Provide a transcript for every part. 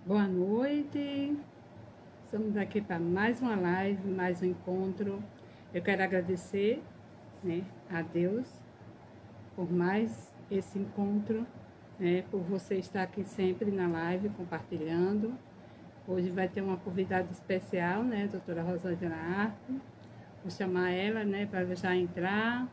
Boa noite, estamos aqui para mais uma live, mais um encontro. Eu quero agradecer, né, a Deus por mais esse encontro, né, por você estar aqui sempre na live compartilhando. Hoje vai ter uma convidada especial, né, doutora Rosângela Arco. Vou chamar ela, né, para já entrar.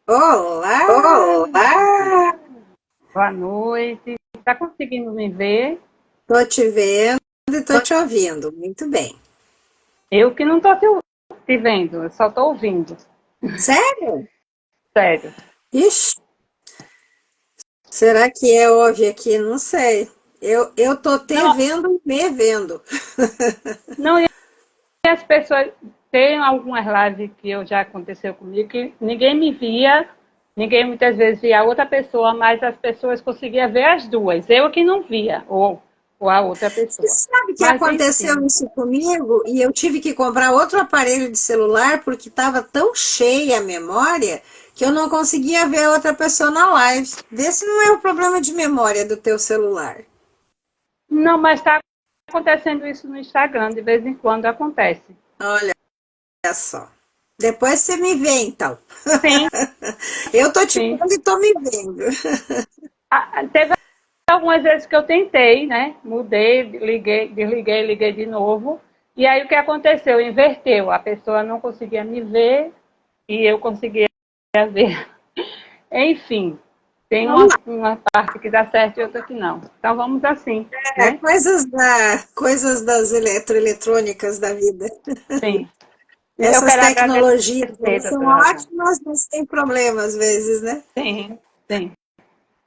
Olá! Olá! Boa noite. Está conseguindo me ver? Tô te vendo e tô te ouvindo. Muito bem. Eu que não estou te vendo, eu só estou ouvindo. Sério? Sério. Ixi, será que é óbvio aqui? Não sei. Eu tô te Não, vendo e me vendo. não, e as pessoas. Tem algumas lives que já aconteceu comigo que ninguém me via, ninguém muitas vezes via a outra pessoa, mas as pessoas conseguiam ver as duas. Eu que não via, ou a outra Você pessoa. sabe que Mas aconteceu enfim. isso comigo e eu tive que comprar outro aparelho de celular porque estava tão cheia a memória que eu não conseguia ver a outra pessoa na live. Vê se não é o problema de memória do teu celular. Não, mas está acontecendo isso no Instagram, de vez em quando acontece. Olha só. Depois você me vê, então. Sim, Eu tô te sim. vendo e tô me vendo. Teve algumas vezes que eu tentei, né? Mudei, liguei, desliguei, liguei de novo. E aí o que aconteceu? Inverteu. A pessoa não conseguia me ver e eu conseguia ver. Enfim, tem Vamos lá. uma parte que dá certo e outra que não. Então vamos assim, É, né? coisas das eletrônicas da vida. Sim. Eu Essas quero agradecer, tecnologias, elas são doutora Rosana. ótimas, mas tem problema às vezes, né? Sim, sim.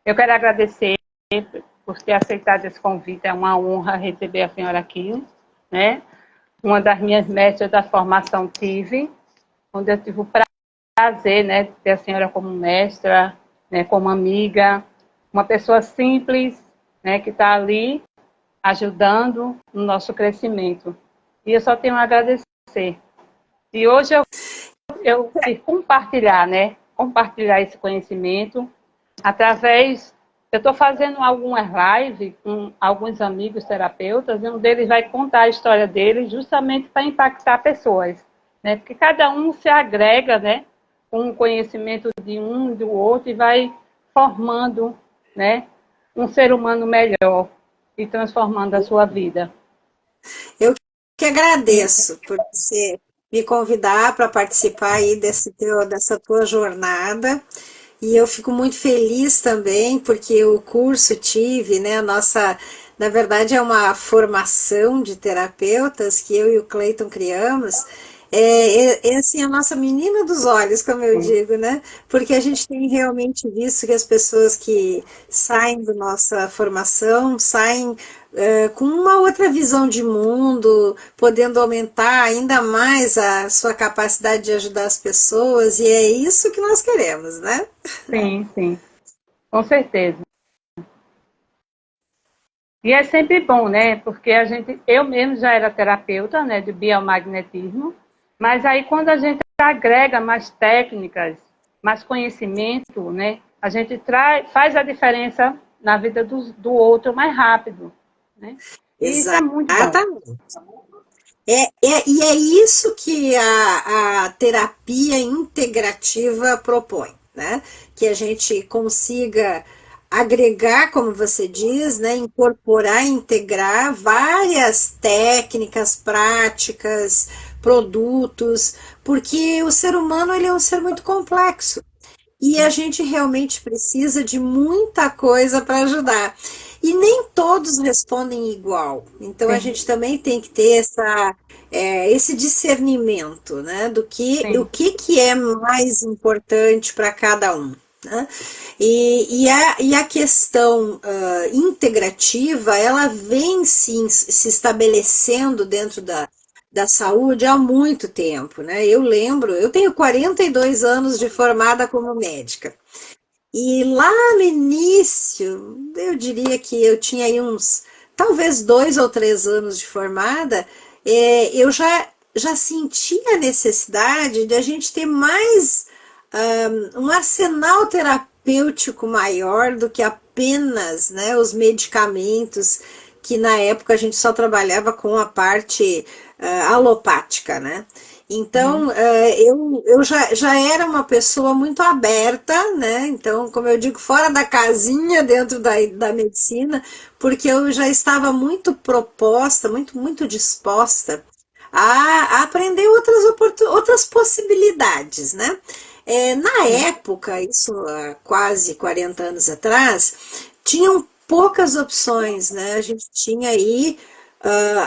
Eu quero agradecer por ter aceitado esse convite. É uma honra receber a senhora aqui, né? Uma das minhas mestras da formação tive, onde eu tive o prazer, né, de ter a senhora como mestra, né, como amiga, uma pessoa simples, né, que está ali ajudando no nosso crescimento. E eu só tenho a agradecer. E hoje eu quis compartilhar, né, compartilhar esse conhecimento através. Eu estou fazendo algumas lives com alguns amigos terapeutas, e um deles vai contar a história dele justamente para impactar pessoas, né? Porque cada um se agrega, né, com o conhecimento de um e do outro e vai formando, né, um ser humano melhor e transformando a sua vida. Eu que E, agradeço por você me convidar para participar aí dessa tua jornada. E eu fico muito feliz também, porque o curso tive, né, na verdade é uma formação de terapeutas que eu e o Cleiton criamos, é assim a nossa menina dos olhos, como eu digo, né, porque a gente tem realmente visto que as pessoas que saem da nossa formação saem com uma outra visão de mundo, podendo aumentar ainda mais a sua capacidade de ajudar as pessoas, e é isso que nós queremos, né? sim, sim, com certeza. E é sempre bom, né? Porque eu mesmo já era terapeuta, né, de biomagnetismo, mas aí quando a gente agrega mais técnicas, mais conhecimento, né, a gente faz a diferença na vida do outro mais rápido, né? E isso é muito bom. Exatamente. E é isso que a terapia integrativa propõe, né? Que a gente consiga agregar, como você diz, né? Incorporar, integrar várias técnicas, práticas, produtos, porque o ser humano ele é um ser muito complexo. E a gente realmente precisa de muita coisa para ajudar. E nem todos respondem igual. Então a Sim, gente também tem que ter esse discernimento, né? O sim, que é mais importante para cada um. Né? E a questão integrativa, ela vem sim se estabelecendo dentro da saúde há muito tempo, né? Eu lembro, eu tenho 42 anos de formada como médica. E lá no início, eu diria que eu tinha aí uns talvez 2 ou 3 anos de formada, eu já senti a necessidade de a gente ter mais um arsenal terapêutico maior do que apenas, né, os medicamentos, que na época a gente só trabalhava com a parte alopática, né? Então, eu já era uma pessoa muito aberta, né? Então, como eu digo, fora da casinha dentro da medicina, porque eu já estava muito proposta, muito disposta a aprender outras possibilidades, né? Na época, isso há quase 40 anos atrás, tinham poucas opções, né? A gente tinha aí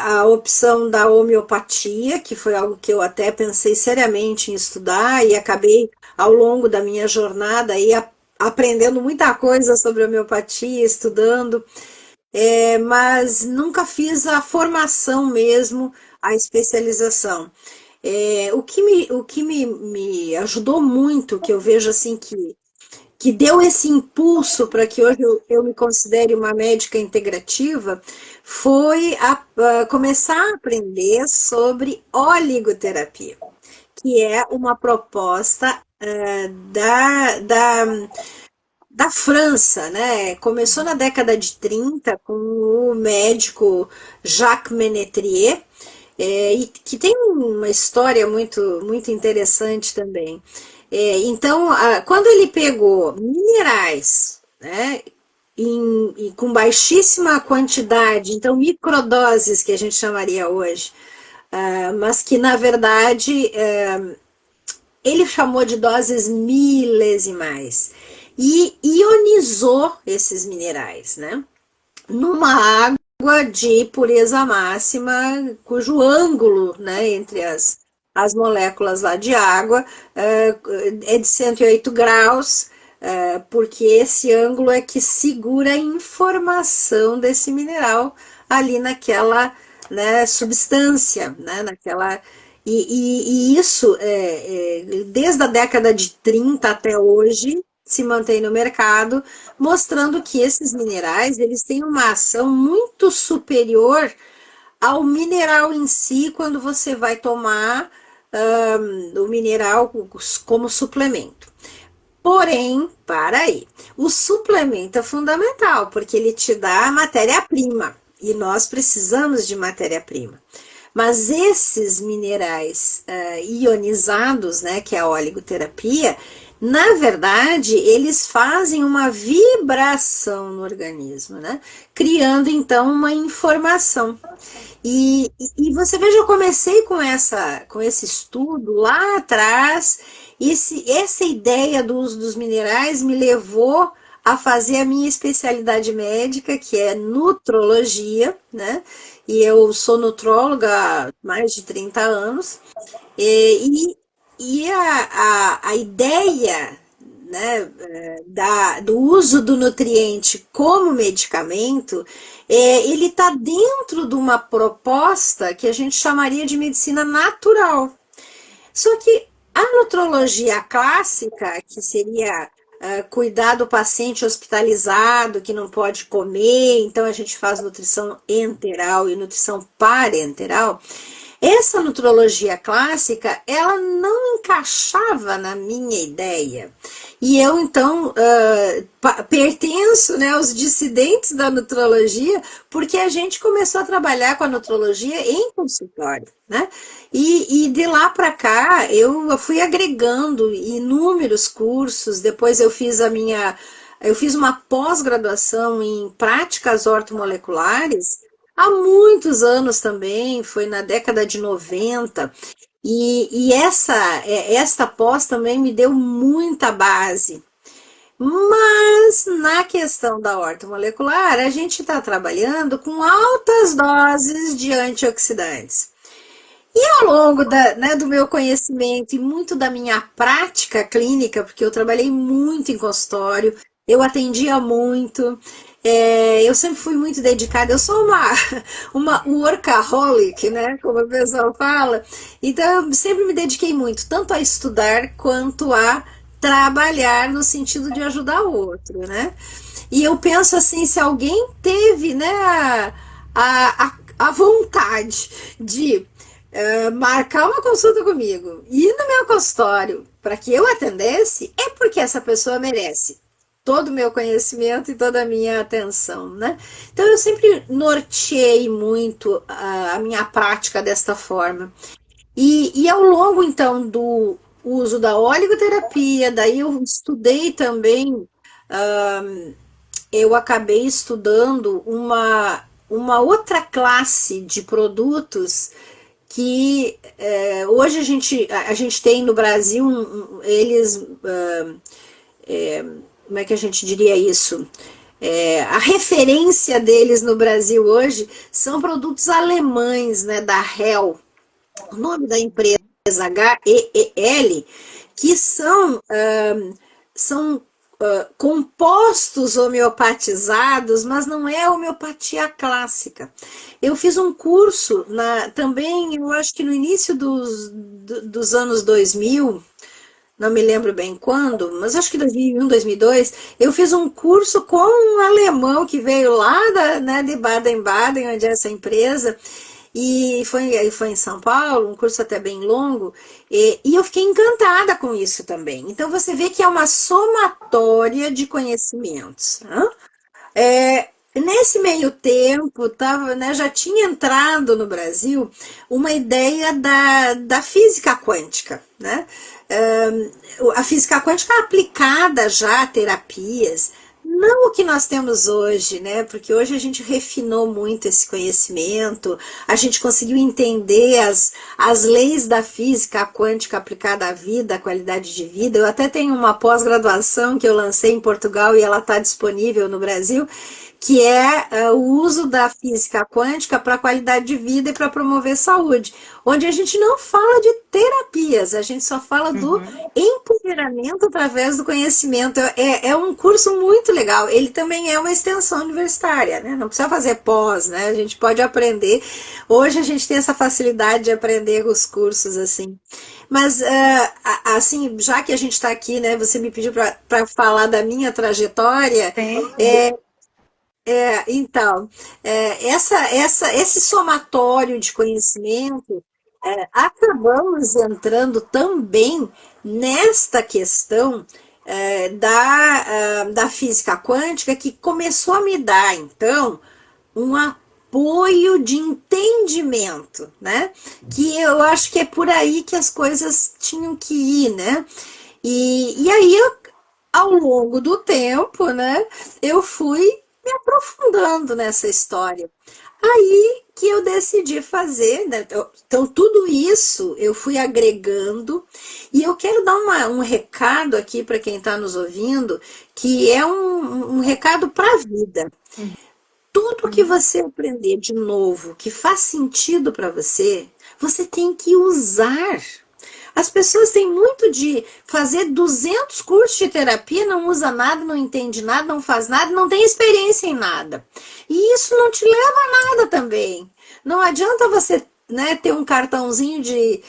a opção da homeopatia, que foi algo que eu até pensei seriamente em estudar e acabei, ao longo da minha jornada, aí, aprendendo muita coisa sobre homeopatia, estudando, mas nunca fiz a formação mesmo, a especialização. O que me ajudou muito, que eu vejo assim que deu esse impulso para que hoje eu me considere uma médica integrativa, foi começar a aprender sobre oligoterapia, que é uma proposta da França, né? Começou na década de 30 com o médico Jacques Ménetrier, e que tem uma história muito interessante também. Então, quando ele pegou minerais, né, com baixíssima quantidade, então microdoses que a gente chamaria hoje, mas que na verdade ele chamou de doses milesimais e ionizou esses minerais, né? Numa água de pureza máxima, cujo ângulo, né, entre as moléculas lá de água é de 108 graus, porque esse ângulo é que segura a informação desse mineral ali naquela, né, substância, né, naquela. E isso, desde a década de 30 até hoje, se mantém no mercado, mostrando que esses minerais eles têm uma ação muito superior ao mineral em si quando você vai tomar o mineral como suplemento. Porém, para aí, o suplemento é fundamental porque ele te dá a matéria-prima e nós precisamos de matéria-prima. Mas esses minerais ionizados, né, que é a oligoterapia, na verdade, eles fazem uma vibração no organismo, né? Criando então uma informação. E você veja, eu comecei com esse estudo lá atrás, e essa ideia do uso dos minerais me levou a fazer a minha especialidade médica, que é nutrologia, né? E eu sou nutróloga há mais de 30 anos, e, a ideia, né, do uso do nutriente como medicamento, ele está dentro de uma proposta que a gente chamaria de medicina natural. Só que a nutrologia clássica, que seria cuidar do paciente hospitalizado que não pode comer, então a gente faz nutrição enteral e nutrição parenteral. Essa nutrologia clássica, ela não encaixava na minha ideia. E eu, então, pertenço, né, aos dissidentes da nutrologia, porque a gente começou a trabalhar com a nutrologia em consultório, né? E de lá para cá, eu fui agregando inúmeros cursos, depois eu fiz uma pós-graduação em práticas ortomoleculares, há muitos anos também, foi na década de 90, e esta pós também me deu muita base. Mas na questão da ortomolecular, a gente está trabalhando com altas doses de antioxidantes. E ao longo né, do meu conhecimento e muito da minha prática clínica, porque eu trabalhei muito em consultório, eu atendia muito, eu sempre fui muito dedicada, eu sou uma workaholic, né, como o pessoal fala, então eu sempre me dediquei muito, tanto a estudar quanto a trabalhar no sentido de ajudar o outro, né? E eu penso assim, se alguém teve, né, a vontade de marcar uma consulta comigo e ir no meu consultório para que eu atendesse, é porque essa pessoa merece todo o meu conhecimento e toda a minha atenção, né? Então eu sempre norteei muito a minha prática desta forma. E ao longo, então, do uso da oligoterapia, daí eu estudei também, eu acabei estudando uma outra classe de produtos que hoje a gente tem no Brasil, eles, como é que a gente diria isso? A referência deles no Brasil hoje são produtos alemães, né, da Hell, o nome da empresa HEEL, que são compostos homeopatizados, mas não é homeopatia clássica. Eu fiz um curso também, eu acho que no início dos anos 2000, não me lembro bem quando, mas acho que 2001, 2002, eu fiz um curso com um alemão que veio lá né, de Baden-Baden, onde é essa empresa, e foi em São Paulo, um curso até bem longo, e eu fiquei encantada com isso também. Então você vê que é uma somatória de conhecimentos. Né? Nesse meio tempo, né, já tinha entrado no Brasil uma ideia da física quântica, né? A física quântica aplicada já a terapias, não o que nós temos hoje, né? Porque hoje a gente refinou muito esse conhecimento, a gente conseguiu entender as leis da física quântica aplicada à vida, à qualidade de vida. Eu até tenho uma pós-graduação que eu lancei em Portugal e ela está disponível no Brasil, que é o uso da física quântica para a qualidade de vida e para promover saúde, onde a gente não fala de terapias, a gente só fala do empoderamento através do conhecimento. É um curso muito legal, ele também é uma extensão universitária, né? Não precisa fazer pós, né? A gente pode aprender, hoje a gente tem essa facilidade de aprender os cursos assim. Mas, assim, já que a gente está aqui, né, você me pediu para falar da minha trajetória, então, esse somatório de conhecimento, acabamos entrando também nesta questão da física quântica, que começou a me dar, então, um apoio de entendimento, né? Que eu acho que é por aí que as coisas tinham que ir, né? E aí, ao longo do tempo, né, eu fui me aprofundando nessa história. Aí que eu decidi fazer, né? Então tudo isso eu fui agregando, e eu quero dar um recado aqui para quem está nos ouvindo, que é um recado para a vida. Tudo que você aprender de novo, que faz sentido para você, você tem que usar. As pessoas têm muito de fazer 200 cursos de terapia, não usa nada, não entende nada, não faz nada, não tem experiência em nada. E isso não te leva a nada também. Não adianta você, né, ter um cartãozinho de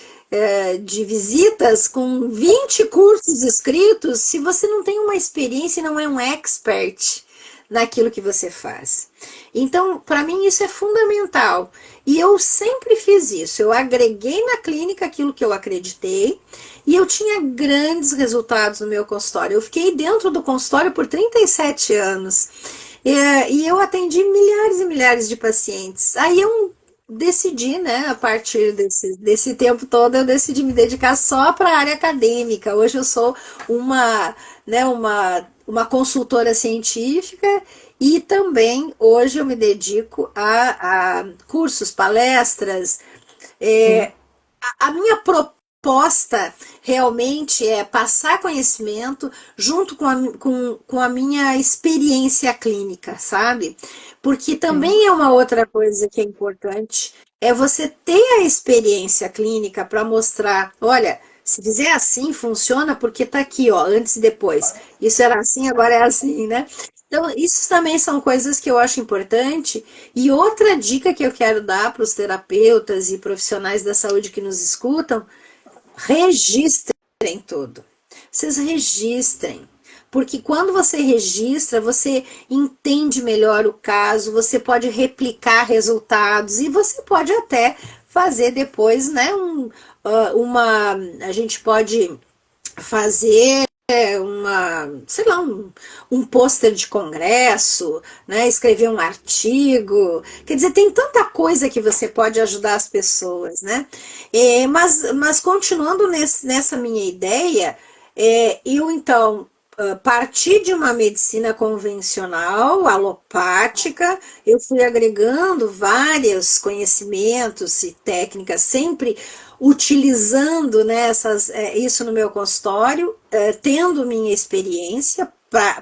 visitas com 20 cursos escritos se você não tem uma experiência e não é um expert naquilo que você faz. Então, para mim, isso é fundamental. E eu sempre fiz isso. Eu agreguei na clínica aquilo que eu acreditei e eu tinha grandes resultados no meu consultório. Eu fiquei dentro do consultório por 37 anos. E eu atendi milhares e milhares de pacientes. Aí eu decidi, né, a partir desse tempo todo, eu decidi me dedicar só para a área acadêmica. Hoje eu sou uma consultora científica e também hoje eu me dedico a cursos, palestras. A minha proposta realmente é passar conhecimento junto com a minha experiência clínica, sabe? Porque também é uma outra coisa que é importante, é você ter a experiência clínica para mostrar, olha, se fizer assim, funciona porque tá aqui, ó, antes e depois. Isso era assim, agora é assim, né? Então, isso também são coisas que eu acho importante. E outra dica que eu quero dar para os terapeutas e profissionais da saúde que nos escutam: registrem tudo. Vocês registrem. porque quando você registra, você entende melhor o caso, você pode replicar resultados e você pode até fazer depois, né, a gente pode fazer sei lá, um pôster de congresso, né, escrever um artigo, quer dizer, tem tanta coisa que você pode ajudar as pessoas, né? Mas continuando nessa minha ideia, eu então parti de uma medicina convencional, alopática, eu fui agregando vários conhecimentos e técnicas, sempre utilizando, né, isso no meu consultório, tendo minha experiência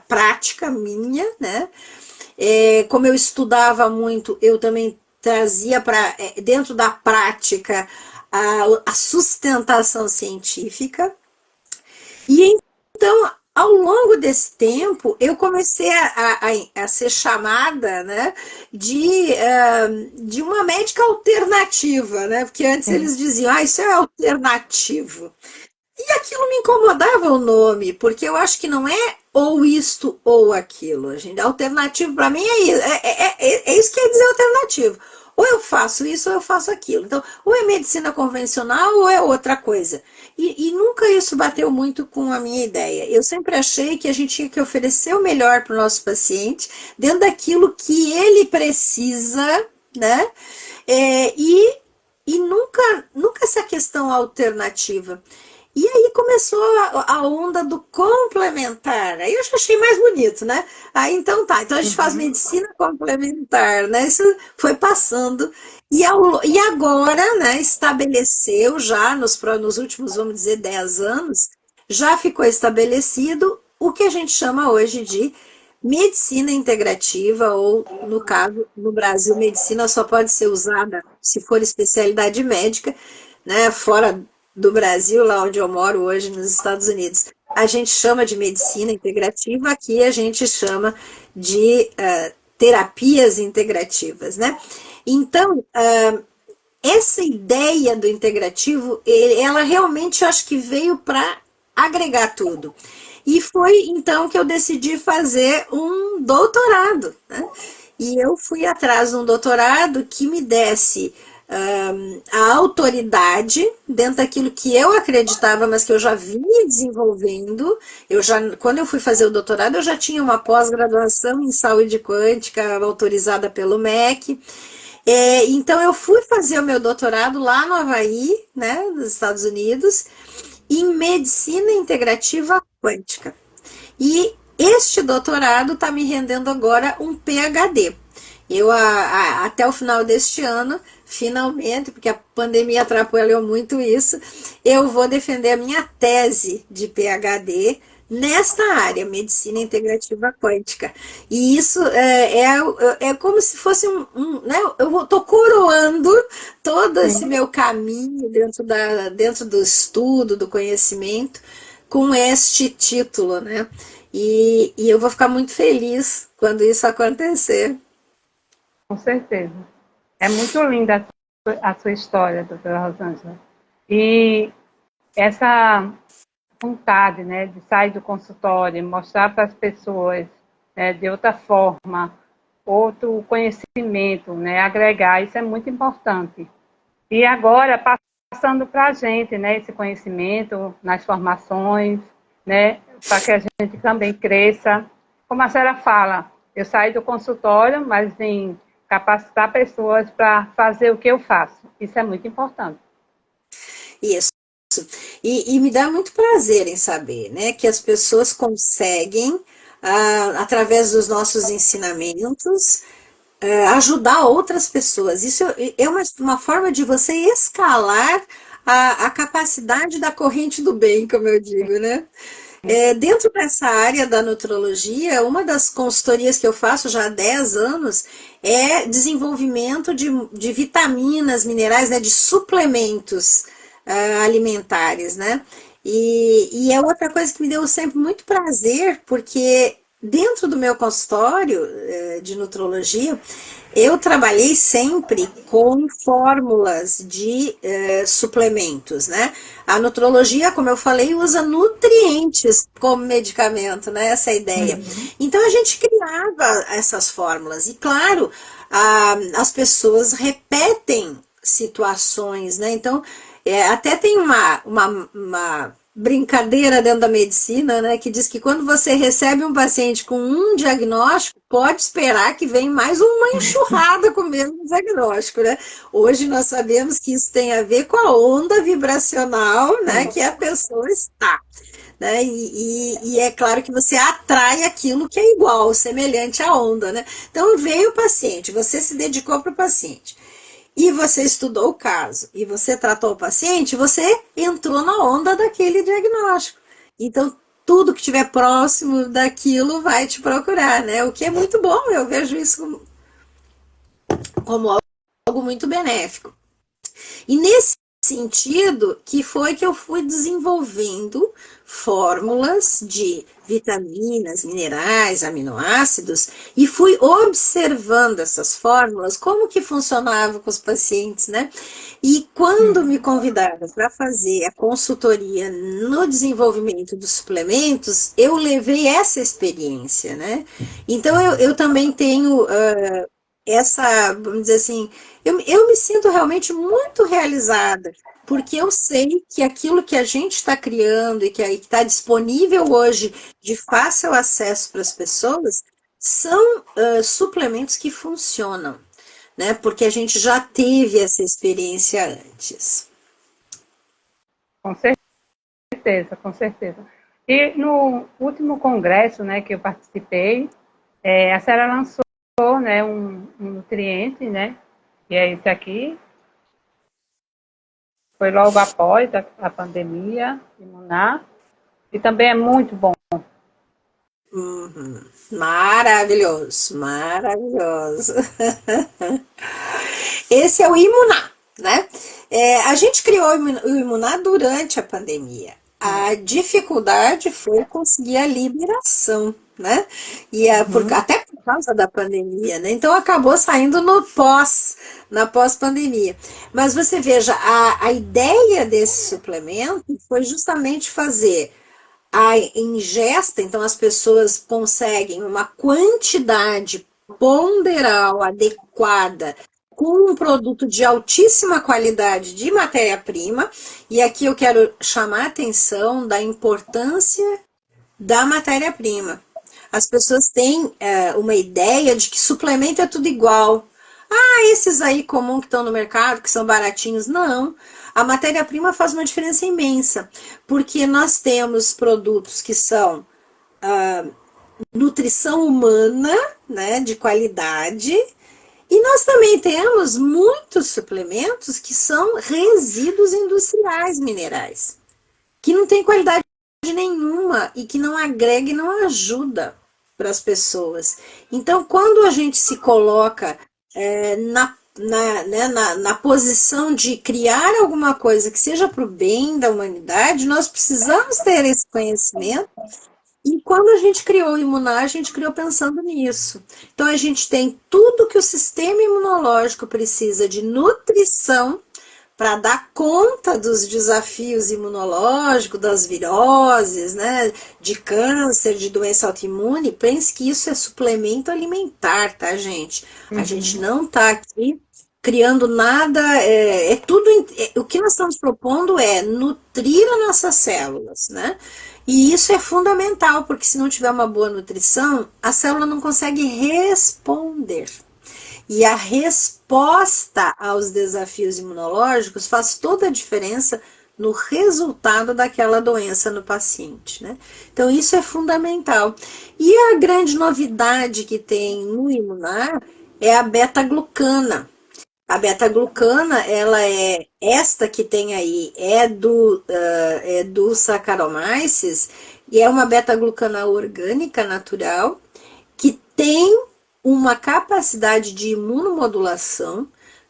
prática minha, né? Como eu estudava muito, eu também trazia para dentro da prática a sustentação científica. E então, ao longo desse tempo, eu comecei a ser chamada, né, de uma médica alternativa, né? Porque antes Sim. eles diziam, isso é alternativo. E aquilo me incomodava o nome, porque eu acho que não é ou isto ou aquilo. Gente, alternativo para mim é isso, é isso que quer dizer alternativo. Ou eu faço isso ou eu faço aquilo. Então, ou é medicina convencional ou é outra coisa. E nunca isso bateu muito com a minha ideia. Eu sempre achei que a gente tinha que oferecer o melhor para o nosso paciente, dentro daquilo que ele precisa, né? E nunca essa questão alternativa. E aí começou a onda do complementar. Aí eu já achei mais bonito, né? Aí então tá, então a gente faz Uhum. medicina complementar, né? Isso foi passando. E agora, né, estabeleceu já nos últimos, vamos dizer, 10 anos, já ficou estabelecido o que a gente chama hoje de medicina integrativa, ou, no caso, no Brasil, medicina só pode ser usada se for especialidade médica, né? Fora do Brasil, lá onde eu moro hoje, nos Estados Unidos, a gente chama de medicina integrativa, aqui a gente chama de terapias integrativas, né? Então, essa ideia do integrativo, ela realmente eu acho que veio para agregar tudo. E foi então que eu decidi fazer um doutorado, né? E eu fui atrás de um doutorado que me desse a autoridade dentro daquilo que eu acreditava, mas que eu já vinha desenvolvendo. Quando eu fui fazer o doutorado, eu já tinha uma pós-graduação em saúde quântica autorizada pelo MEC. Então eu fui fazer o meu doutorado lá no Havaí, né, nos Estados Unidos, em medicina integrativa quântica. E este doutorado está me rendendo agora um PhD. Eu, até o final deste ano, finalmente, porque a pandemia atrapalhou muito isso, eu vou defender a minha tese de PhD nesta área, medicina integrativa quântica. E isso é como se fosse né? Eu estou coroando todo esse Sim. meu caminho dentro do estudo, do conhecimento, com este título, né? E eu vou ficar muito feliz quando isso acontecer. Com certeza. É muito linda a sua história, doutora Rosângela. E essa vontade, né, de sair do consultório, mostrar para as pessoas, né, de outra forma, outro conhecimento, né, agregar, isso é muito importante. E agora, passando para a gente, né, esse conhecimento nas formações, né, para que a gente também cresça. Como a senhora fala, eu saí do consultório, mas em capacitar pessoas para fazer o que eu faço. Isso é muito importante. Isso. E me dá muito prazer em saber, né, que as pessoas conseguem, através dos nossos ensinamentos, ajudar outras pessoas. Isso é uma forma de você escalar a capacidade da corrente do bem, como eu digo, né? Dentro dessa área da nutrologia, uma das consultorias que eu faço já há 10 anos é desenvolvimento de vitaminas, minerais, né, de suplementos alimentares, né? E é outra coisa que me deu sempre muito prazer, porque dentro do meu consultório de nutrologia, Eu trabalhei sempre com fórmulas de suplementos, né? A nutrologia, como eu falei, usa nutrientes como medicamento, né? Essa é a ideia. Uhum. Então a gente criava essas fórmulas. E claro, as pessoas repetem situações, né? Então, até tem uma brincadeira dentro da medicina, né, que diz que quando você recebe um paciente com um diagnóstico, pode esperar que venha mais uma enxurrada com o mesmo diagnóstico, né? Hoje nós sabemos que isso tem a ver com a onda vibracional, né, Sim, que a pessoa está. Né? E é claro que você atrai aquilo que é igual, semelhante à onda, né? Então veio o paciente, você se dedicou para o paciente e você estudou o caso e você tratou o paciente, você entrou na onda daquele diagnóstico. Então, tudo que estiver próximo daquilo vai te procurar, né? O que é muito bom, eu vejo isso como algo muito benéfico. E nesse sentido que foi que eu fui desenvolvendo fórmulas de vitaminas, minerais, aminoácidos e fui observando essas fórmulas, como que funcionava com os pacientes, né? E quando me convidaram para fazer a consultoria no desenvolvimento dos suplementos, eu levei essa experiência, né? Então eu também tenho essa, vamos dizer assim, eu me sinto realmente muito realizada, porque eu sei que aquilo que a gente está criando e que está disponível hoje de fácil acesso para as pessoas são suplementos que funcionam, né? Porque a gente já teve essa experiência antes. com certeza, com certeza. E no último congresso, né, que eu participei, a senhora lançou, né, um nutriente, né, que é esse aqui. Foi logo após a pandemia, imunar, e também é muito bom. Uhum. Maravilhoso, maravilhoso. Esse é o Imunar, né? A gente criou o Imunar durante a pandemia. A dificuldade foi conseguir a liberação, né? Uhum. Até por causa da pandemia, né? Então acabou saindo na pós-pandemia. Mas você veja, a ideia desse suplemento foi justamente fazer a ingesta, então as pessoas conseguem uma quantidade ponderal adequada com um produto de altíssima qualidade de matéria-prima, e aqui eu quero chamar a atenção da importância da matéria-prima. As pessoas têm uma ideia de que suplemento é tudo igual. Ah, esses aí comum que estão no mercado, que são baratinhos. Não. A matéria-prima faz uma diferença imensa, porque nós temos produtos que são nutrição humana, né, de qualidade, e nós também temos muitos suplementos que são resíduos industriais minerais, que não tem qualidade nenhuma e que não agrega e não ajuda para as pessoas. Então, quando a gente se coloca na posição de criar alguma coisa que seja para o bem da humanidade, nós precisamos ter esse conhecimento. E quando a gente criou o Imunar, a gente criou pensando nisso. Então, a gente tem tudo que o sistema imunológico precisa de nutrição para dar conta dos desafios imunológicos, das viroses, né, de câncer, de doença autoimune. Pense que isso é suplemento alimentar, tá, gente? A gente Uhum. não está aqui criando nada, tudo, o que nós estamos propondo é nutrir as nossas células, né? E isso é fundamental, porque se não tiver uma boa nutrição, a célula não consegue responder. E a resposta aos desafios imunológicos faz toda a diferença no resultado daquela doença no paciente, né? Então isso é fundamental. E a grande novidade que tem no Imunar é a beta-glucana. A beta-glucana, ela é esta que tem aí, é do Saccharomyces, e é uma beta-glucana orgânica natural que tem uma capacidade de imunomodulação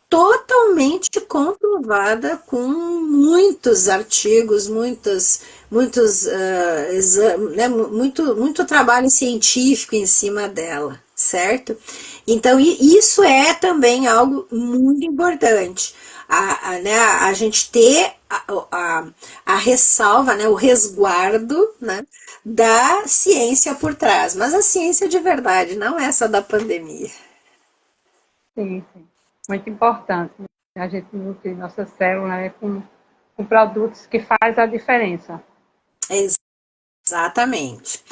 totalmente comprovada com muitos artigos, muito trabalho científico em cima dela, certo? Então, isso é também algo muito importante. Né, a gente ter a ressalva, né, o resguardo, né, da ciência por trás. Mas a ciência de verdade, não essa da pandemia. Sim, sim. Muito importante, né? A gente nutrir nossa célula, né, com produtos que faz a diferença. Exatamente.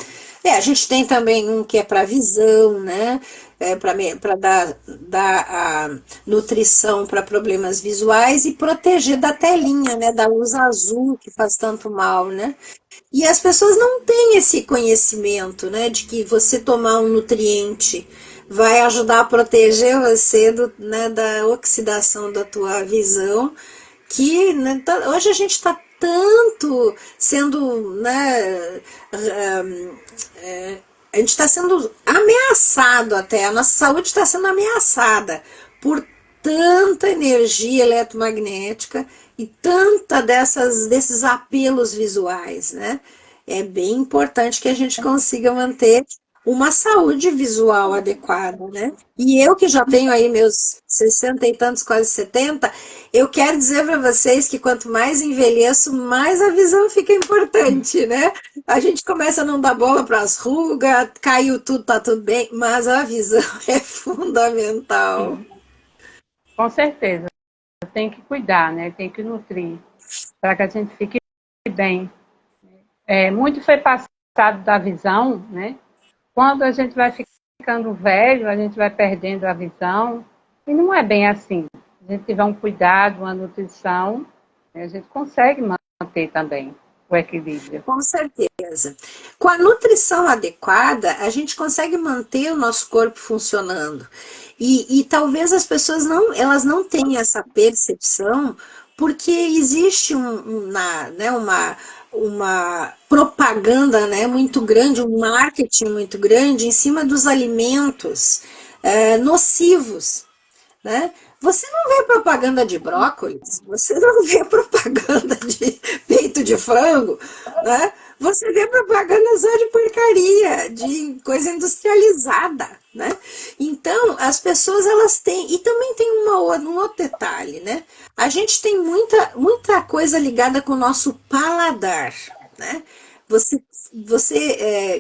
A gente tem também um que é para visão, né? Para dar a nutrição para problemas visuais e proteger da telinha, né? Da luz azul que faz tanto mal, né? E as pessoas não têm esse conhecimento, né? De que você tomar um nutriente vai ajudar a proteger você né, da oxidação da tua visão que né, hoje a gente está tanto sendo, né, a gente está sendo ameaçado até, a nossa saúde está sendo ameaçada por tanta energia eletromagnética e tanta desses apelos visuais, né? É bem importante que a gente consiga manter uma saúde visual adequada, né? E eu que já tenho aí meus 60 e tantos, quase 70, eu quero dizer para vocês que quanto mais envelheço, mais a visão fica importante, né? A gente começa a não dar bola para as rugas, caiu tudo, tá tudo bem, mas a visão é fundamental. Sim, com certeza. Tem que cuidar, né? Tem que nutrir para que a gente fique bem. Muito foi passado da visão, né? Quando a gente vai ficando velho, a gente vai perdendo a visão. E não é bem assim. Se a gente tiver um cuidado, uma nutrição, né, a gente consegue manter também o equilíbrio. Com certeza. Com a nutrição adequada, a gente consegue manter o nosso corpo funcionando. E talvez as pessoas elas não tenham essa percepção, porque existe né, uma propaganda, né, muito grande, um marketing muito grande em cima dos alimentos nocivos, né? Você não vê propaganda de brócolis, você não vê propaganda de peito de frango, né? Você vê propaganda só de porcaria, de coisa industrializada, né? Então, as pessoas elas têm, e também tem um outro detalhe, né? A gente tem muita coisa ligada com o nosso paladar, né? Você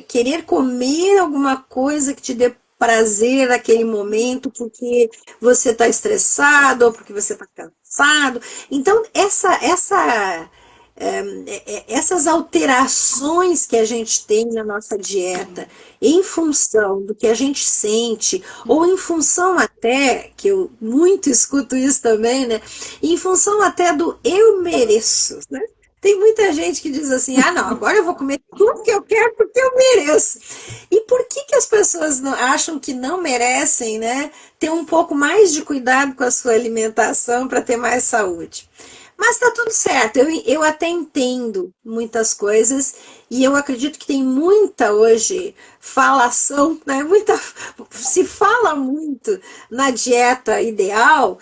querer comer alguma coisa que te dê prazer naquele momento porque você está estressado ou porque você está cansado. Então, essas alterações que a gente tem na nossa dieta, em função do que a gente sente, ou em função até, que eu muito escuto isso também, né? Em função até do eu mereço, né? Tem muita gente que diz assim, ah, não, agora eu vou comer tudo que eu quero porque eu mereço. E por que as pessoas acham que não merecem, né? Ter um pouco mais de cuidado com a sua alimentação para ter mais saúde. Mas tá tudo certo, eu até entendo muitas coisas e eu acredito que tem muita hoje falação, né? Se fala muito na dieta ideal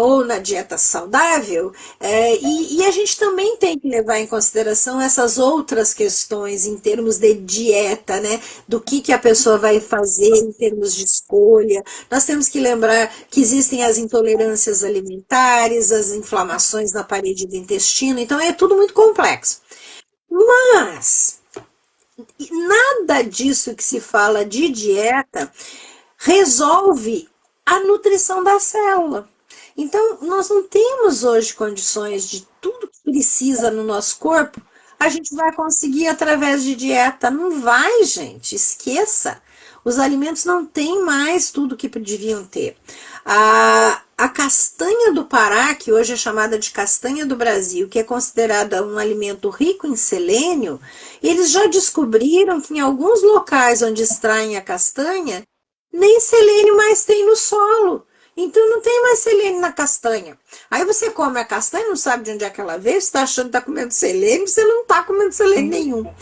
ou na dieta saudável e a gente também tem que levar em consideração essas outras questões em termos de dieta, né? Do que a pessoa vai fazer em termos de escolha. Nós temos que lembrar que existem as intolerâncias alimentares, as inflamações na parede do intestino, então é tudo muito complexo. Mas nada disso que se fala de dieta resolve a nutrição da célula. Então, nós não temos hoje condições de tudo que precisa no nosso corpo, a gente vai conseguir através de dieta. Não vai, gente, esqueça. Os alimentos não têm mais tudo que deviam ter. A castanha do Pará, que hoje é chamada de castanha do Brasil, que é considerada um alimento rico em selênio, eles já descobriram que em alguns locais onde extraem a castanha, nem selênio mais tem no solo. Então não tem mais selênio na castanha. Aí você come a castanha, não sabe de onde é que ela veio, você está achando que está comendo selênio, você não está comendo selênio nenhum.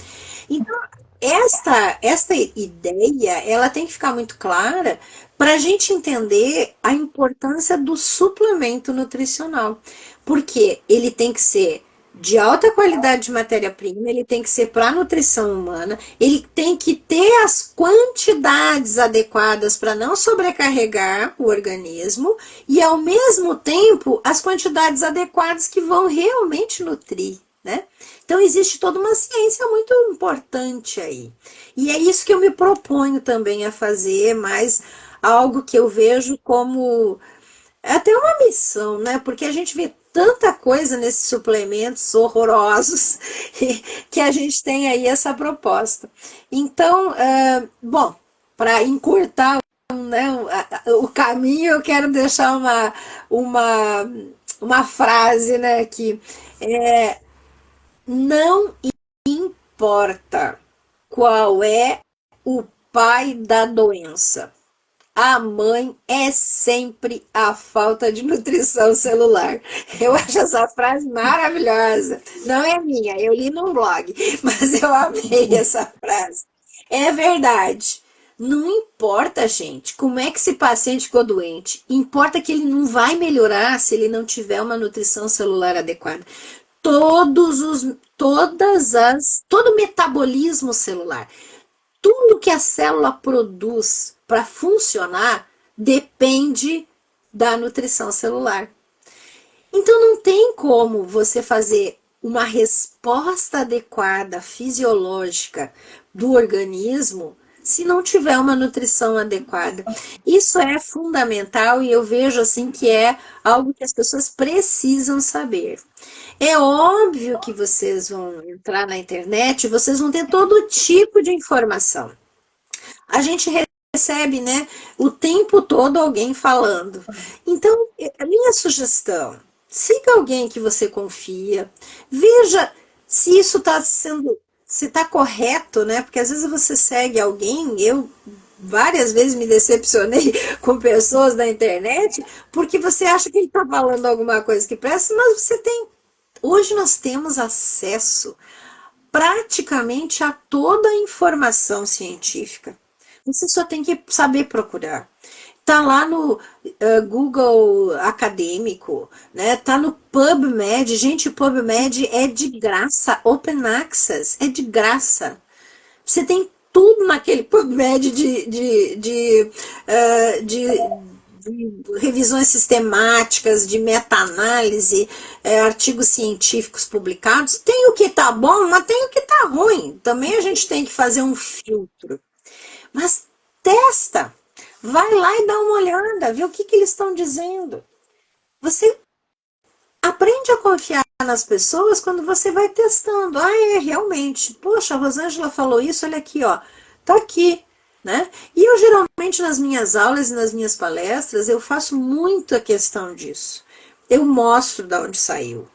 Então, esta ideia, ela tem que ficar muito clara para a gente entender a importância do suplemento nutricional. Porque ele tem que ser de alta qualidade de matéria-prima, ele tem que ser para a nutrição humana, ele tem que ter as quantidades adequadas para não sobrecarregar o organismo e, ao mesmo tempo, as quantidades adequadas que vão realmente nutrir, né? Então, existe toda uma ciência muito importante aí. E é isso que eu me proponho também a fazer, mas algo que eu vejo como é até uma missão, né? Porque a gente vê tanta coisa nesses suplementos horrorosos que a gente tem aí essa proposta. Então, bom, para encurtar, né, o caminho, eu quero deixar uma, uma frase, né, que é, não importa qual é o pai da doença, a mãe é sempre a falta de nutrição celular. Eu acho essa frase maravilhosa. Não é minha, eu li num blog, mas eu amei essa frase. É verdade. Não importa, gente, como é que esse paciente ficou doente. Importa que ele não vai melhorar se ele não tiver uma nutrição celular adequada. Todo o metabolismo celular, tudo que a célula produz para funcionar depende da nutrição celular. Então não tem como você fazer uma resposta adequada fisiológica do organismo se não tiver uma nutrição adequada. Isso é fundamental e eu vejo assim que é algo que as pessoas precisam saber. É óbvio que vocês vão entrar na internet, vocês vão ter todo tipo de informação. A gente recebe, né, o tempo todo alguém falando. Então, a minha sugestão, siga alguém que você confia, veja se isso está sendo, se está correto, né? Porque às vezes você segue alguém, eu várias vezes me decepcionei com pessoas da internet, porque você acha que ele está falando alguma coisa que presta, mas você tem. Hoje nós temos acesso praticamente a toda a informação científica. Você só tem que saber procurar. Tá lá no Google acadêmico, né? Tá no PubMed. Gente, PubMed é de graça, Open Access, é de graça. Você tem tudo naquele PubMed de revisões sistemáticas, de meta-análise, artigos científicos publicados. Tem o que tá bom, mas tem o que tá ruim. Também a gente tem que fazer um filtro. Mas testa, vai lá e dá uma olhada, vê o que eles estão dizendo. Você aprende a confiar nas pessoas quando você vai testando. Ah, é, realmente. Poxa, a Rosângela falou isso, olha aqui, ó. Tá aqui, né? E eu geralmente nas minhas aulas e nas minhas palestras, eu faço muita questão disso. Eu mostro de onde saiu.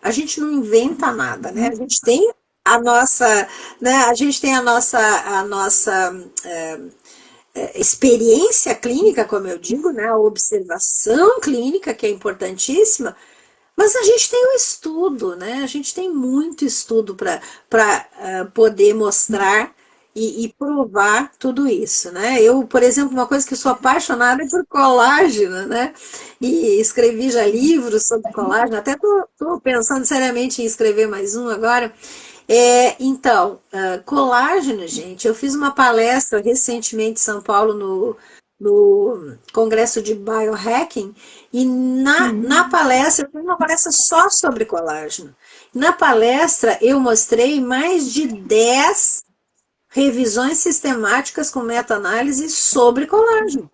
A gente não inventa nada, né? A gente tem a nossa, né? A gente tem a nossa experiência clínica, como eu digo, né? A observação clínica, que é importantíssima, mas a gente tem o estudo, né? A gente tem muito estudo para poder mostrar e provar tudo isso, né? Eu, por exemplo, uma coisa que eu sou apaixonada é por colágeno, né? E escrevi já livros sobre colágeno, até estou pensando seriamente em escrever mais um agora. Então, colágeno, gente, eu fiz uma palestra recentemente em São Paulo no Congresso de Biohacking, e na palestra, eu fiz uma palestra só sobre colágeno. Na palestra, eu mostrei mais de 10 revisões sistemáticas com meta-análise sobre colágeno.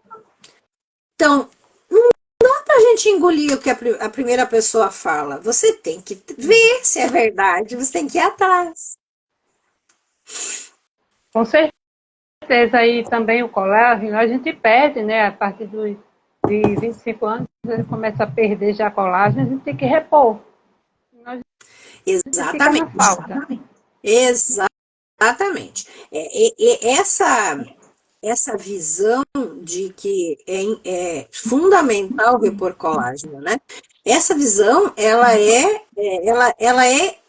Então, não dá para a gente engolir o que a primeira pessoa fala. Você tem que ver se é verdade, você tem que ir atrás. Com certeza, aí também o colágeno, a gente perde, né? A partir de 25 anos, ele começa a perder já colágeno, a gente tem que repor. Senão a gente fica na Exatamente. falta. Exatamente. Essa visão de que é fundamental repor colágeno, né? Essa visão, ela é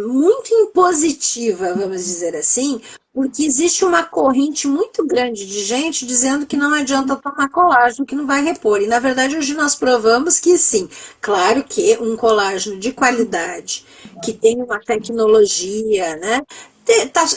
muito impositiva, vamos dizer assim, porque existe uma corrente muito grande de gente dizendo que não adianta tomar colágeno, que não vai repor. E na verdade hoje nós provamos que sim. Claro que um colágeno de qualidade, que tem uma tecnologia, né?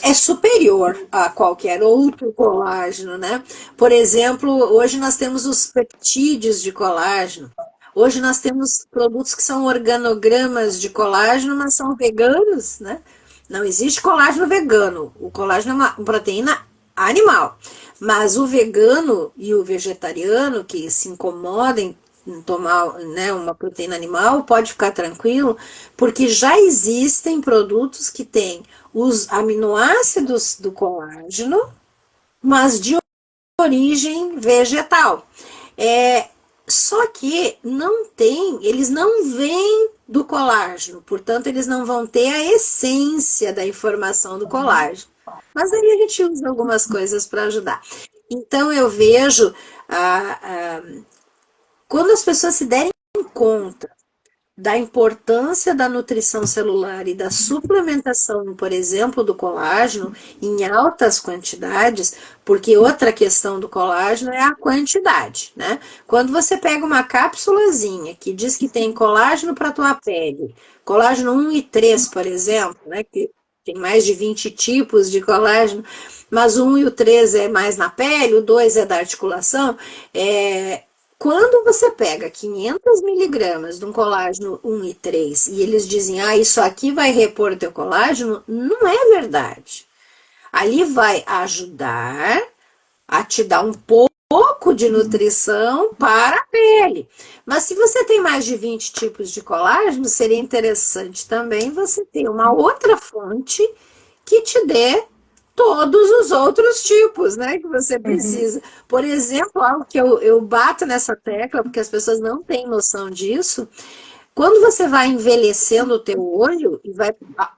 É superior a qualquer outro colágeno, né? Por exemplo, hoje nós temos os peptídeos de colágeno. Hoje nós temos produtos que são organogramas de colágeno, mas são veganos, né? Não existe colágeno vegano. O colágeno é uma proteína animal. Mas o vegano e o vegetariano que se incomodem em tomar, né, uma proteína animal, pode ficar tranquilo, porque já existem produtos que têm os aminoácidos do colágeno, mas de origem vegetal. É, só que não tem, eles não vêm do colágeno, portanto, eles não vão ter a essência da informação do colágeno. Mas aí a gente usa algumas coisas para ajudar. Então, eu vejo quando as pessoas se derem conta da importância da nutrição celular e da suplementação, por exemplo, do colágeno em altas quantidades, porque outra questão do colágeno é a quantidade, né? Quando você pega uma cápsulazinha que diz que tem colágeno para a tua pele, colágeno 1 e 3, por exemplo, né, que tem mais de 20 tipos de colágeno, mas o 1 e o 3 é mais na pele, o 2 é da articulação, quando você pega 500 miligramas de um colágeno 1 e 3 e eles dizem, isso aqui vai repor o teu colágeno, não é verdade. Ali vai ajudar a te dar um pouco de nutrição para a pele. Mas se você tem mais de 20 tipos de colágeno, seria interessante também você ter uma outra fonte que te dê todos os outros tipos, né, que você precisa. Por exemplo, algo que eu bato nessa tecla, porque as pessoas não têm noção disso, quando você vai envelhecendo o teu olho, e vai,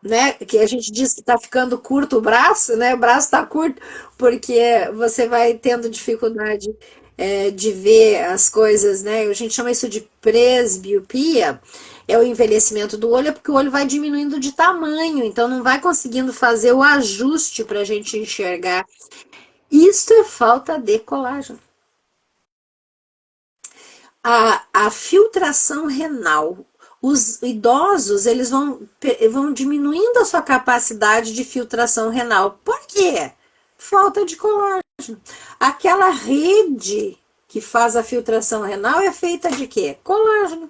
né, que a gente diz que está ficando curto o braço, né, o braço está curto, porque você vai tendo dificuldade de ver as coisas, né, a gente chama isso de presbiopia, é o envelhecimento do olho, porque o olho vai diminuindo de tamanho, então não vai conseguindo fazer o ajuste para a gente enxergar. Isso é falta de colágeno. A filtração renal. Os idosos, eles vão diminuindo a sua capacidade de filtração renal. Por quê? Falta de colágeno. Aquela rede que faz a filtração renal é feita de quê? Colágeno.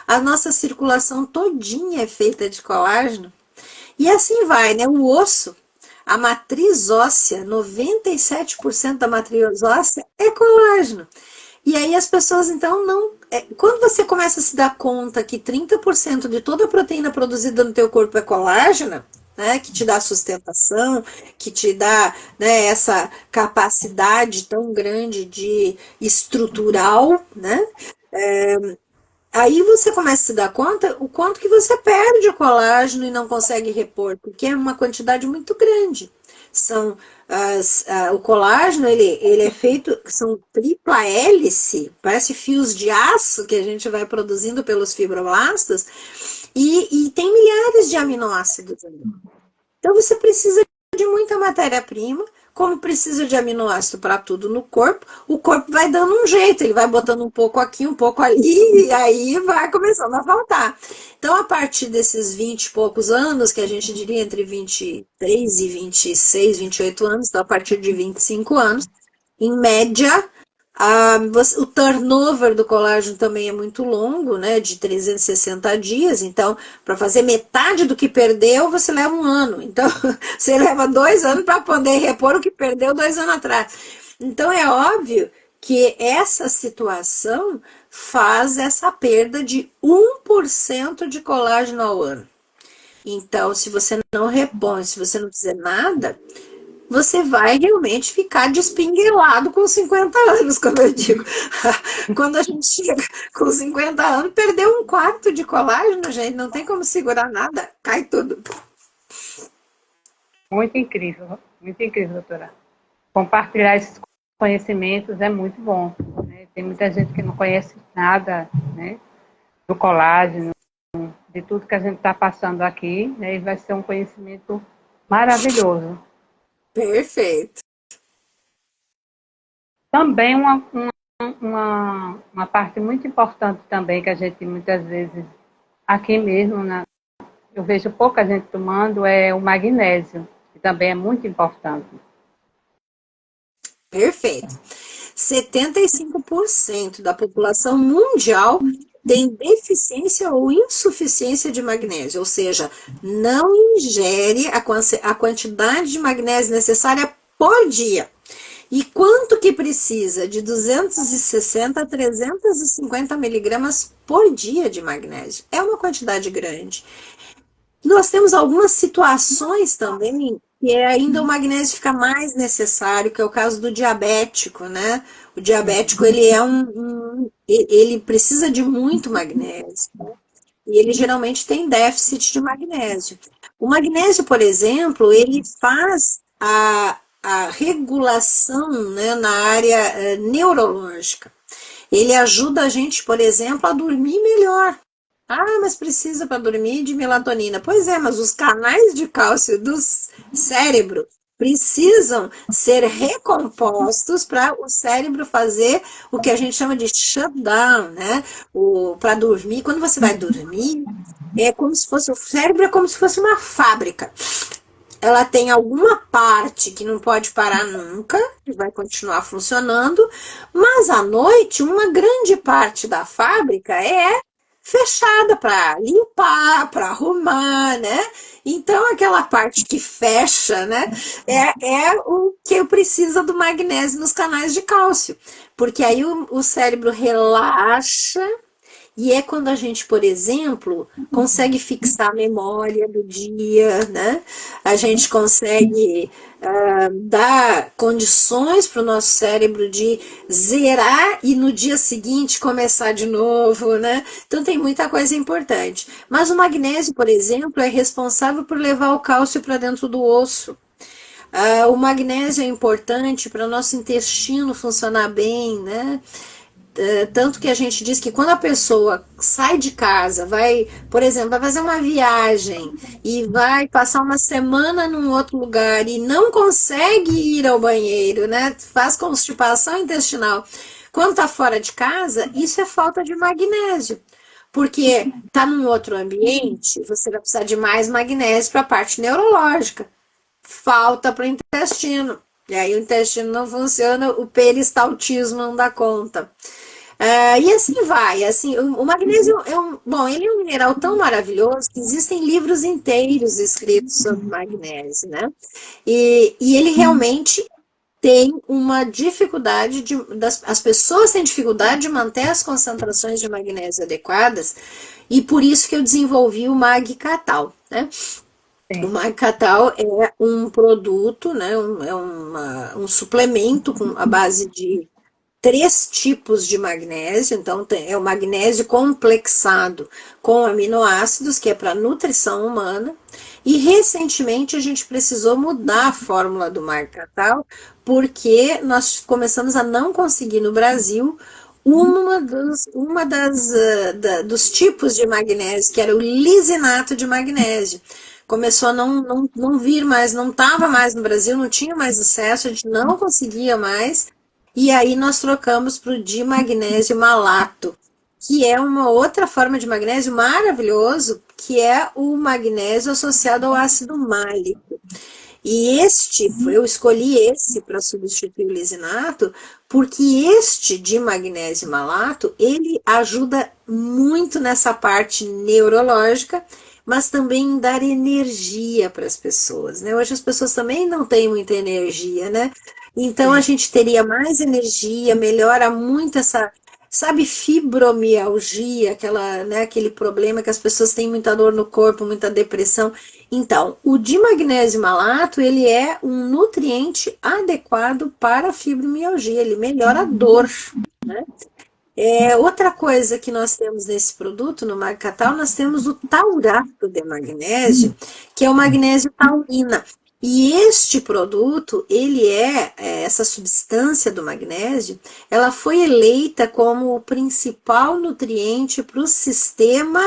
A nossa circulação todinha é feita de colágeno. E assim vai, né? O osso, a matriz óssea, 97% da matriz óssea é colágeno. E aí as pessoas, então, não... quando você começa a se dar conta que 30% de toda a proteína produzida no teu corpo é colágeno, né, que te dá sustentação, que te dá, né, essa capacidade tão grande de estrutural, né, aí você começa a se dar conta o quanto que você perde o colágeno e não consegue repor, porque é uma quantidade muito grande. São o colágeno, ele é feito, são tripla hélice, parece fios de aço que a gente vai produzindo pelos fibroblastos, e tem milhares de aminoácidos ali. Então você precisa de muita matéria-prima, como precisa de aminoácido para tudo no corpo, o corpo vai dando um jeito, ele vai botando um pouco aqui, um pouco ali, e aí vai começando a faltar. Então, a partir desses 20 e poucos anos, que a gente diria entre 23 e 26, 28 anos, então a partir de 25 anos, em média, o turnover do colágeno também é muito longo, né, de 360 dias, então, para fazer metade do que perdeu, você leva um ano. Então, você leva 2 anos para poder repor o que perdeu 2 anos atrás. Então, é óbvio que essa situação faz essa perda de 1% de colágeno ao ano. Então, se você não repõe, se você não fizer nada, você vai realmente ficar despinguelado com 50 anos, como eu digo. Quando a gente chega com 50 anos, perdeu um quarto de colágeno, gente, não tem como segurar nada, cai tudo. muito incrível, doutora. Compartilhar esses conhecimentos é muito bom, né? Tem muita gente que não conhece nada, né, do colágeno, de tudo que a gente está passando aqui, né? E vai ser um conhecimento maravilhoso. Perfeito. Também uma parte muito importante também que a gente muitas vezes aqui mesmo, eu vejo pouca gente tomando, é o magnésio, que também é muito importante. Perfeito. 75% da população mundial tem deficiência ou insuficiência de magnésio, ou seja, não ingere a quantidade de magnésio necessária por dia. E quanto que precisa? De 260 a 350 miligramas por dia de magnésio. É uma quantidade grande. Nós temos algumas situações também que ainda o magnésio fica mais necessário, que é o caso do diabético, né? O diabético, ele ele precisa de muito magnésio, né? E ele geralmente tem déficit de magnésio. O magnésio, por exemplo, ele faz a regulação, né, na área neurológica. Ele ajuda a gente, por exemplo, a dormir melhor. Ah, mas precisa para dormir de melatonina. Pois é, mas os canais de cálcio do cérebro precisam ser recompostos para o cérebro fazer o que a gente chama de shutdown, né? Para dormir, quando você vai dormir, é como se fosse o cérebro é como se fosse uma fábrica. Ela tem alguma parte que não pode parar nunca, que vai continuar funcionando, mas à noite uma grande parte da fábrica é fechada para limpar, para arrumar, né? Então aquela parte que fecha, né, é o que precisa do magnésio nos canais de cálcio, porque aí o cérebro relaxa e é quando a gente, por exemplo, consegue fixar a memória do dia, né? A gente consegue dar condições para o nosso cérebro de zerar e no dia seguinte começar de novo, né? Então tem muita coisa importante. Mas o magnésio, por exemplo, é responsável por levar o cálcio para dentro do osso. O magnésio é importante para o nosso intestino funcionar bem, né? Tanto que a gente diz que quando a pessoa sai de casa, vai, por exemplo, vai fazer uma viagem e vai passar uma semana num outro lugar e não consegue ir ao banheiro, né? Faz constipação intestinal. Quando está fora de casa, isso é falta de magnésio. Porque está num outro ambiente, você vai precisar de mais magnésio para a parte neurológica. Falta para o intestino. E aí o intestino não funciona, o peristaltismo não dá conta. E assim vai, assim, o magnésio bom, ele é um mineral tão maravilhoso que existem livros inteiros escritos sobre magnésio, né? E ele realmente tem uma dificuldade as pessoas têm dificuldade de manter as concentrações de magnésio adequadas, e por isso que eu desenvolvi o Magcatal, né? O Sim. Magcatal é um produto, né? Um suplemento com a base de 3 tipos de magnésio, então é o magnésio complexado com aminoácidos, que é para nutrição humana, e recentemente a gente precisou mudar a fórmula do Magcatal, porque nós começamos a não conseguir no Brasil dos tipos de magnésio, que era o lisinato de magnésio. Começou a não vir mais, não estava mais no Brasil, não tinha mais acesso, a gente não conseguia mais, e aí nós trocamos para o dimagnésio malato, que é uma outra forma de magnésio maravilhoso, que é o magnésio associado ao ácido málico. E eu escolhi esse para substituir o lisinato, porque este de magnésio malato, ele ajuda muito nessa parte neurológica, mas também em dar energia para as pessoas, né? Hoje as pessoas também não têm muita energia, né? Então a Sim. gente teria mais energia, melhora muito essa, sabe, fibromialgia, né, aquele problema que as pessoas têm muita dor no corpo, muita depressão. Então, o dimagnésio malato, ele é um nutriente adequado para a fibromialgia, ele melhora a dor, né? Outra coisa que nós temos nesse produto, no Magcatal, nós temos o taurato de magnésio, que é o magnésio taurina. E este produto, essa substância do magnésio, ela foi eleita como o principal nutriente para o sistema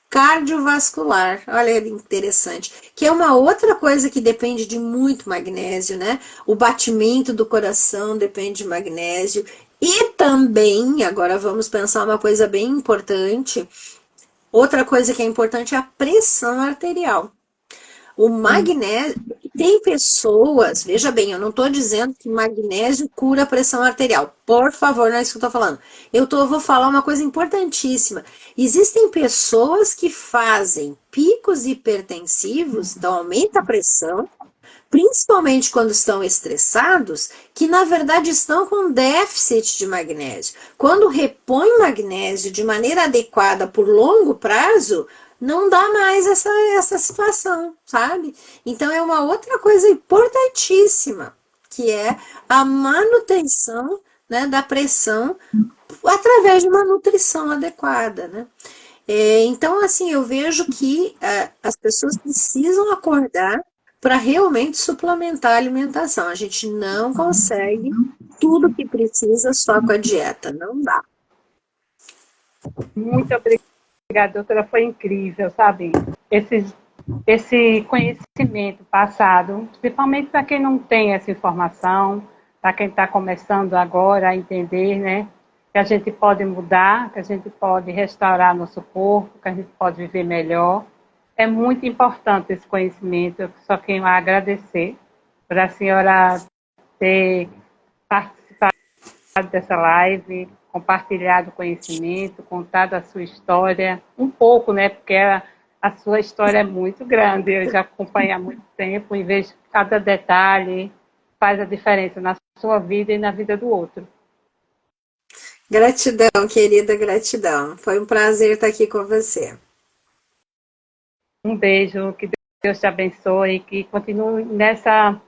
cardiovascular. Olha que interessante. Que é uma outra coisa que depende de muito magnésio, né? O batimento do coração depende de magnésio. E também, agora vamos pensar uma coisa bem importante. Outra coisa que é importante é a pressão arterial. O Sim. magnésio, tem pessoas, veja bem, eu não estou dizendo que magnésio cura a pressão arterial. Por favor, não é isso que eu estou falando. Vou falar uma coisa importantíssima. Existem pessoas que fazem picos hipertensivos, então aumenta a pressão, principalmente quando estão estressados, que na verdade estão com déficit de magnésio. Quando repõe magnésio de maneira adequada por longo prazo, não dá mais essa situação, sabe? Então é uma outra coisa importantíssima, que é a manutenção, né, da pressão através de uma nutrição adequada, né? Então, assim, eu vejo que as pessoas precisam acordar para realmente suplementar a alimentação. A gente não consegue tudo que precisa só com a dieta, não dá. Muito obrigada, doutora. Foi incrível, sabe? Esse conhecimento passado, principalmente para quem não tem essa informação, para quem está começando agora a entender, né? Que a gente pode mudar, que a gente pode restaurar nosso corpo, que a gente pode viver melhor. É muito importante esse conhecimento. Eu só quero agradecer por a senhora ter participado dessa live, compartilhado conhecimento, contado a sua história, um pouco, né? Porque a sua história é muito grande, eu já acompanho há muito tempo e vejo que cada detalhe faz a diferença na sua vida e na vida do outro. Gratidão, querida, gratidão. Foi um prazer estar aqui com você. Um beijo, que Deus te abençoe, que continue nessa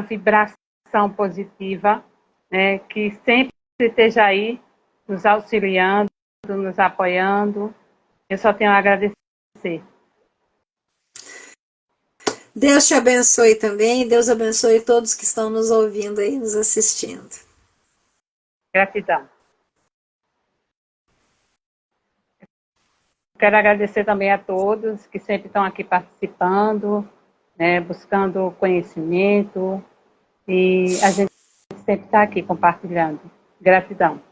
vibração positiva, né? Que sempre esteja aí nos auxiliando, nos apoiando. Eu só tenho a agradecer. Deus te abençoe também, e Deus abençoe todos que estão nos ouvindo aí, nos assistindo. Gratidão. Quero agradecer também a todos que sempre estão aqui participando, né, buscando conhecimento, e a gente sempre está aqui compartilhando. Gratidão.